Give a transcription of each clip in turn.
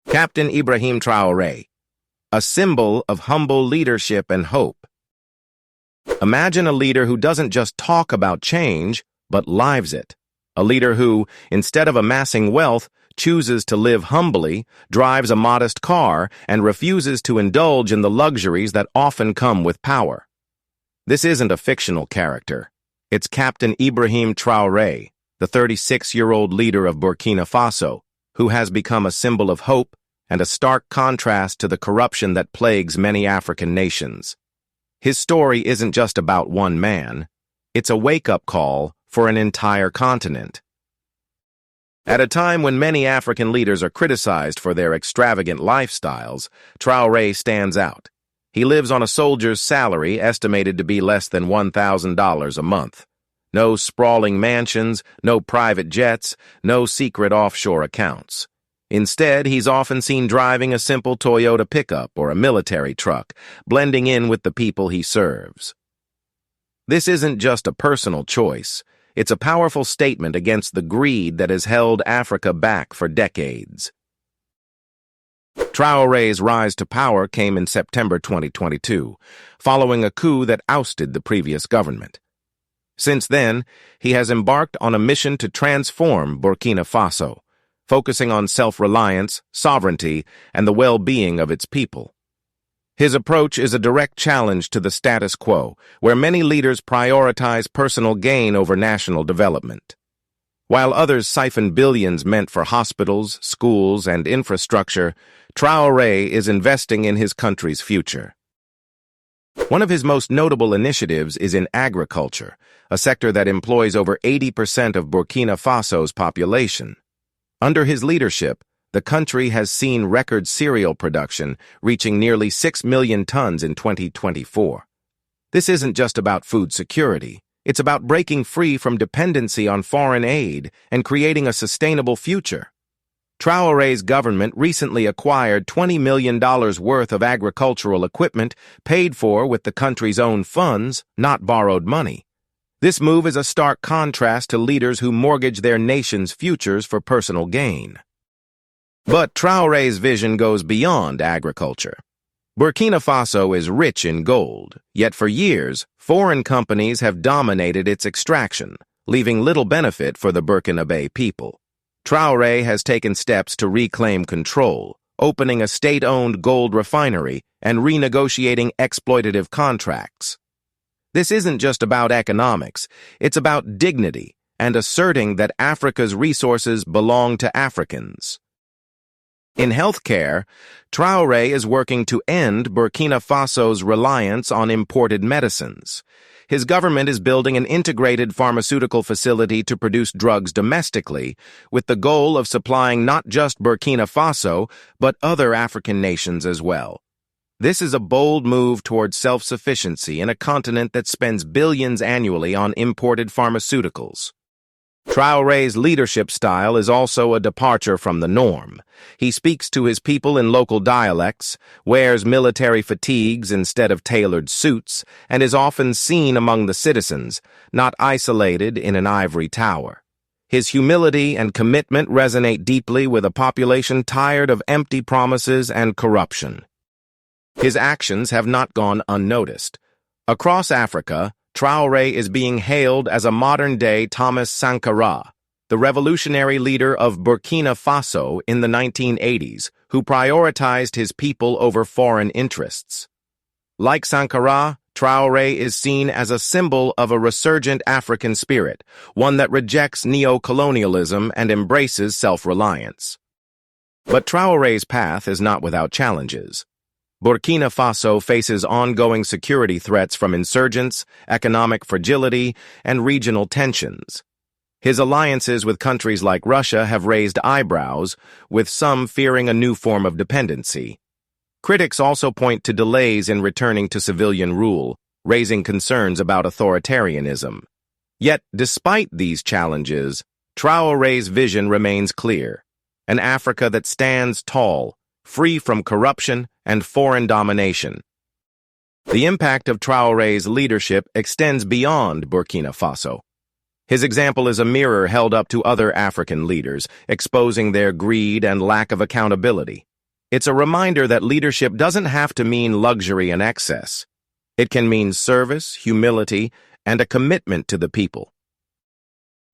Captain Ibrahim Traoré, a symbol of humble leadership and hope. Imagine a leader who doesn't just talk about change, but lives it. A leader who, instead of amassing wealth, chooses to live humbly, drives a modest car, and refuses to indulge in the luxuries that often come with power. This isn't a fictional character. It's Captain Ibrahim Traoré, the 36-year-old leader of Burkina Faso, who has become a symbol of hope and a stark contrast to the corruption that plagues many African nations. His story isn't just about one man. It's a wake-up call for an entire continent. At a time when many African leaders are criticized for their extravagant lifestyles, Traoré stands out. He lives on a soldier's salary estimated to be less than $1,000 a month. No sprawling mansions, no private jets, no secret offshore accounts. Instead, he's often seen driving a simple Toyota pickup or a military truck, blending in with the people he serves. This isn't just a personal choice. It's a powerful statement against the greed that has held Africa back for decades. Traoré's rise to power came in September 2022, following a coup that ousted the previous government. Since then, he has embarked on a mission to transform Burkina Faso, focusing on self-reliance, sovereignty, and the well-being of its people. His approach is a direct challenge to the status quo, where many leaders prioritize personal gain over national development. While others siphon billions meant for hospitals, schools, and infrastructure, Traoré is investing in his country's future. One of his most notable initiatives is in agriculture, a sector that employs over 80% of Burkina Faso's population. Under his leadership, the country has seen record cereal production reaching nearly 6 million tons in 2024. This isn't just about food security. It's about breaking free from dependency on foreign aid and creating a sustainable future. Traoré's government recently acquired $20 million worth of agricultural equipment paid for with the country's own funds, not borrowed money. This move is a stark contrast to leaders who mortgage their nation's futures for personal gain. But Traoré's vision goes beyond agriculture. Burkina Faso is rich in gold, yet for years, foreign companies have dominated its extraction, leaving little benefit for the Burkinabe people. Traoré has taken steps to reclaim control, opening a state-owned gold refinery and renegotiating exploitative contracts. This isn't just about economics, it's about dignity and asserting that Africa's resources belong to Africans. In healthcare, Traoré is working to end Burkina Faso's reliance on imported medicines. His government is building an integrated pharmaceutical facility to produce drugs domestically, with the goal of supplying not just Burkina Faso, but other African nations as well. This is a bold move towards self-sufficiency in a continent that spends billions annually on imported pharmaceuticals. Traoré's leadership style is also a departure from the norm. He speaks to his people in local dialects, wears military fatigues instead of tailored suits, and is often seen among the citizens, not isolated in an ivory tower. His humility and commitment resonate deeply with a population tired of empty promises and corruption. His actions have not gone unnoticed. Across Africa, Traoré is being hailed as a modern-day Thomas Sankara, the revolutionary leader of Burkina Faso in the 1980s, who prioritized his people over foreign interests. Like Sankara, Traoré is seen as a symbol of a resurgent African spirit, one that rejects neocolonialism and embraces self-reliance. But Traoré's path is not without challenges. Burkina Faso faces ongoing security threats from insurgents, economic fragility, and regional tensions. His alliances with countries like Russia have raised eyebrows, with some fearing a new form of dependency. Critics also point to delays in returning to civilian rule, raising concerns about authoritarianism. Yet, despite these challenges, Traoré's vision remains clear: an Africa that stands tall, free from corruption and foreign domination. The impact of Traoré's leadership extends beyond Burkina Faso. His example is a mirror held up to other African leaders, exposing their greed and lack of accountability. It's a reminder that leadership doesn't have to mean luxury and excess. It can mean service, humility, and a commitment to the people.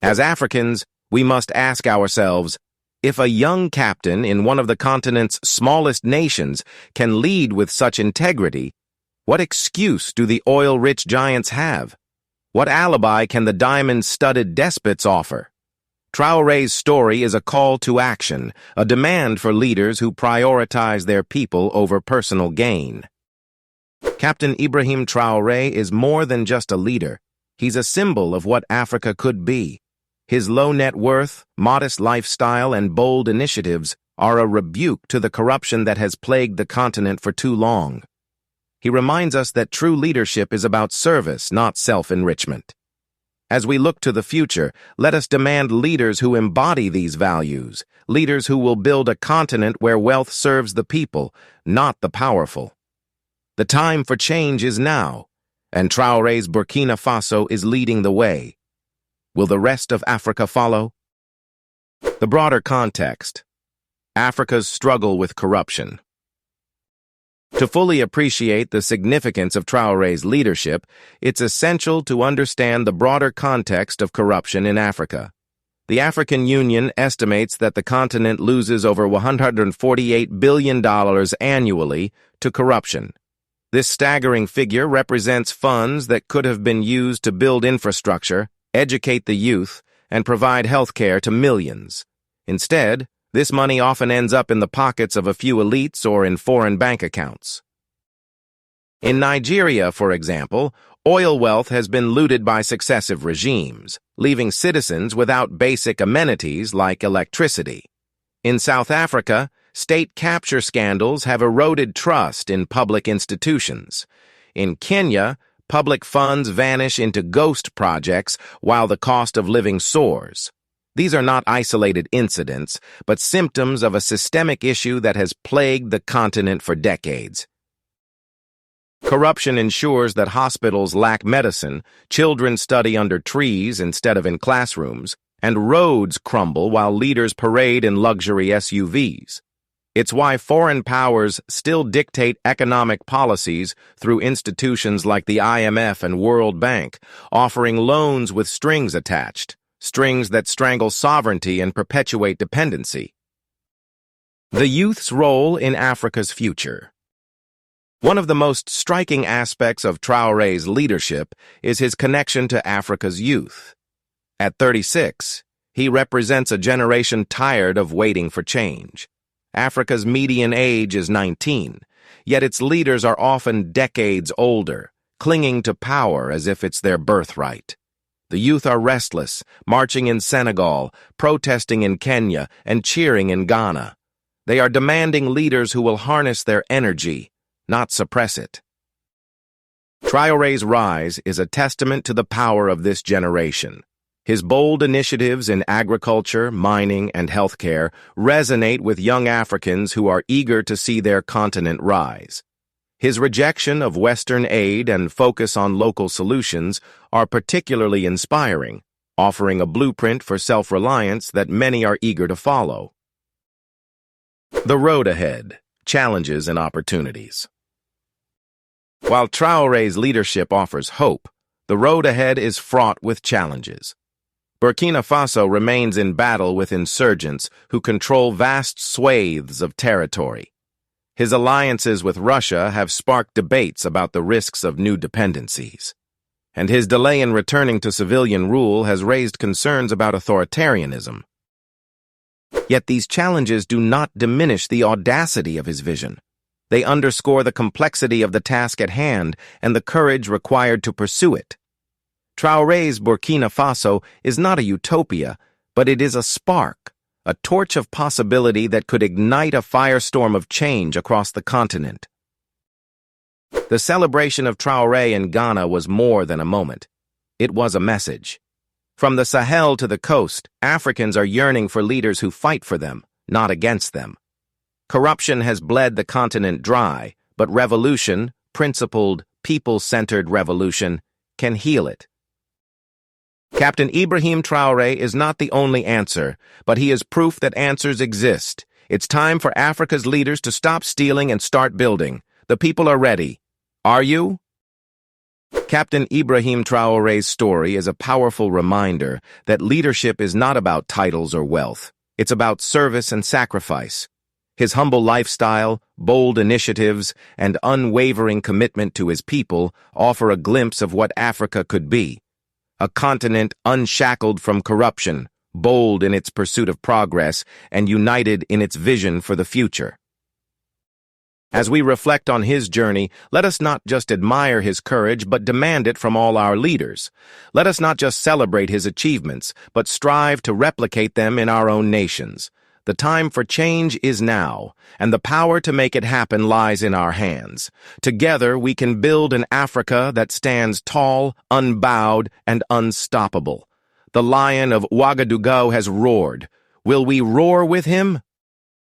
As Africans, we must ask ourselves, if a young captain in one of the continent's smallest nations can lead with such integrity, what excuse do the oil-rich giants have? What alibi can the diamond-studded despots offer? Traoré's story is a call to action, a demand for leaders who prioritize their people over personal gain. Captain Ibrahim Traoré is more than just a leader. He's a symbol of what Africa could be. His low net worth, modest lifestyle, and bold initiatives are a rebuke to the corruption that has plagued the continent for too long. He reminds us that true leadership is about service, not self-enrichment. As we look to the future, let us demand leaders who embody these values, leaders who will build a continent where wealth serves the people, not the powerful. The time for change is now, and Traoré's Burkina Faso is leading the way. Will the rest of Africa follow? The broader context: Africa's struggle with corruption. To fully appreciate the significance of Traoré's leadership, it's essential to understand the broader context of corruption in Africa. The African Union estimates that the continent loses over $148 billion annually to corruption. This staggering figure represents funds that could have been used to build infrastructure, educate the youth, and provide health care to millions. Instead, this money often ends up in the pockets of a few elites or in foreign bank accounts. In Nigeria, for example, oil wealth has been looted by successive regimes, leaving citizens without basic amenities like electricity. In South Africa, state capture scandals have eroded trust in public institutions. In Kenya, public funds vanish into ghost projects while the cost of living soars. These are not isolated incidents, but symptoms of a systemic issue that has plagued the continent for decades. Corruption ensures that hospitals lack medicine, children study under trees instead of in classrooms, and roads crumble while leaders parade in luxury SUVs. It's why foreign powers still dictate economic policies through institutions like the IMF and World Bank, offering loans with strings attached. Strings that strangle sovereignty and perpetuate dependency. The youth's role in Africa's future. One of the most striking aspects of Traoré's leadership is his connection to Africa's youth. At 36, he represents a generation tired of waiting for change. Africa's median age is 19, yet its leaders are often decades older, clinging to power as if it's their birthright. The youth are restless, marching in Senegal, protesting in Kenya, and cheering in Ghana. They are demanding leaders who will harness their energy, not suppress it. Traoré's rise is a testament to the power of this generation. His bold initiatives in agriculture, mining, and healthcare resonate with young Africans who are eager to see their continent rise. His rejection of Western aid and focus on local solutions are particularly inspiring, offering a blueprint for self-reliance that many are eager to follow. The road ahead: challenges and opportunities. While Traoré's leadership offers hope, the road ahead is fraught with challenges. Burkina Faso remains in battle with insurgents who control vast swathes of territory. His alliances with Russia have sparked debates about the risks of new dependencies. And his delay in returning to civilian rule has raised concerns about authoritarianism. Yet these challenges do not diminish the audacity of his vision. They underscore the complexity of the task at hand and the courage required to pursue it. Traoré's Burkina Faso is not a utopia, but it is a spark, a torch of possibility that could ignite a firestorm of change across the continent. The celebration of Traoré in Ghana was more than a moment. It was a message. From the Sahel to the coast, Africans are yearning for leaders who fight for them, not against them. Corruption has bled the continent dry, but revolution, principled, people-centered revolution, can heal it. Captain Ibrahim Traoré is not the only answer, but he is proof that answers exist It's time for Africa's leaders to stop stealing and start building. The people are ready. Are you? Captain Ibrahim Traoré's story is a powerful reminder that leadership is not about titles or wealth. It's about service and sacrifice. His humble lifestyle, bold initiatives, and unwavering commitment to his people offer a glimpse of what Africa could be. A continent unshackled from corruption, bold in its pursuit of progress, and united in its vision for the future. As we reflect on his journey, let us not just admire his courage, but demand it from all our leaders. Let us not just celebrate his achievements, but strive to replicate them in our own nations. The time for change is now, and the power to make it happen lies in our hands. Together, we can build an Africa that stands tall, unbowed, and unstoppable. The lion of Ouagadougou has roared. Will we roar with him?